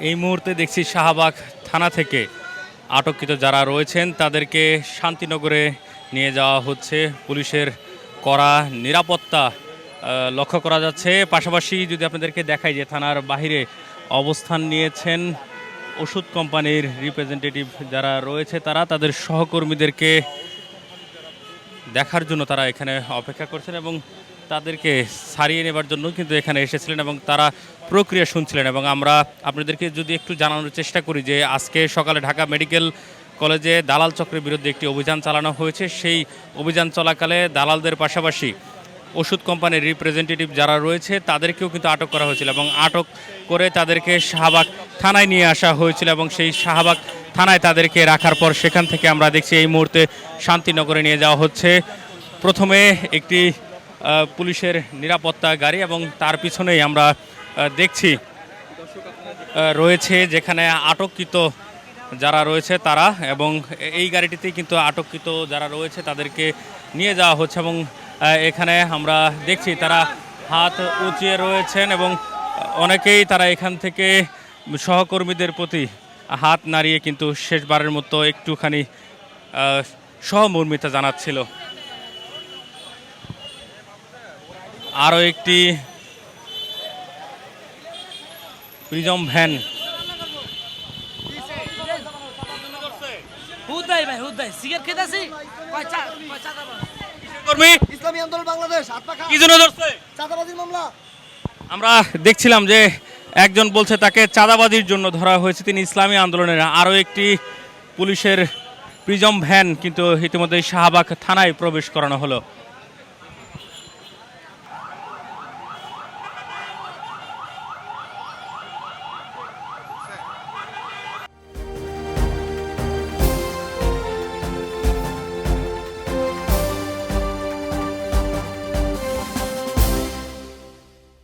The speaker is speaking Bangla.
এই মুহূর্তে দেখছি শাহবাগ থানা থেকে আটককৃত যারা রয়েছেন তাদেরকে শান্তিনগরে নিয়ে যাওয়া হচ্ছে। পুলিশের কড়া নিরাপত্তা লক্ষ্য করা যাচ্ছে। পাশাপাশি যদি আপনাদেরকে দেখাই যে থানার বাহিরে অবস্থান নিয়েছেন ওষুধ কোম্পানির রিপ্রেজেন্টেটিভ যারা রয়েছে, তারা তাদের সহকর্মীদেরকে দেখার জন্য তারা এখানে অপেক্ষা করছেন এবং তাদেরকে ছাড়িয়ে নেবার জন্য কিন্তু এখানে এসেছিলেন এবং তারা প্রক্রিয়া শুনছিলেন। এবং আমরা আপনাদেরকে যদি একটু জানানোর চেষ্টা করি যে আজকে সকালে ঢাকা মেডিকেল কলেজে দালাল চক্রের বিরুদ্ধে একটি অভিযান চালানো হয়েছে। সেই অভিযান চলাকালে দালালদের পাশাপাশি ওষুধ কোম্পানির রিপ্রেজেন্টেটিভ যারা রয়েছে তাদেরকেও কিন্তু আটক করা হয়েছিল এবং আটক করে তাদেরকে শাহবাগ থানায় নিয়ে আসা হয়েছিল এবং সেই শাহবাগ থানায় তাদেরকে রাখার পর সেখান থেকে আমরা দেখছি এই মুহূর্তে শান্তিনগরে নিয়ে যাওয়া হচ্ছে। প্রথমে একটি পুলিশের নিরাপত্তা গাড়ি এবং তার পিছনেই আমরা দেখছি রয়েছে যেখানে আটককৃত যারা রয়েছে তারা, এবং এই গাড়িটিতেই কিন্তু আটককৃত যারা রয়েছে তাদেরকে নিয়ে যাওয়া হচ্ছে। এবং এখানে আমরা দেখছি তারা হাত উঁচিয়ে রয়েছেন এবং অনেকেই তারা এখান থেকে সহকর্মীদের প্রতি হাত নাড়িয়ে কিন্তু শেষবারের মতো একটুখানি সহমর্মিতা জানাচ্ছিল। আরও একটি প্রিজম ভ্যান আমরা দেখছিলাম যে একজন বলছে তাকে চাঁদাবাজির জন্য ধরা হয়েছে, তিনি ইসলামী আন্দোলনের। আরও একটি পুলিশের প্রিজম ভ্যান কিন্তু ইতিমধ্যে শাহবাগ থানায় প্রবেশ করানো হলো।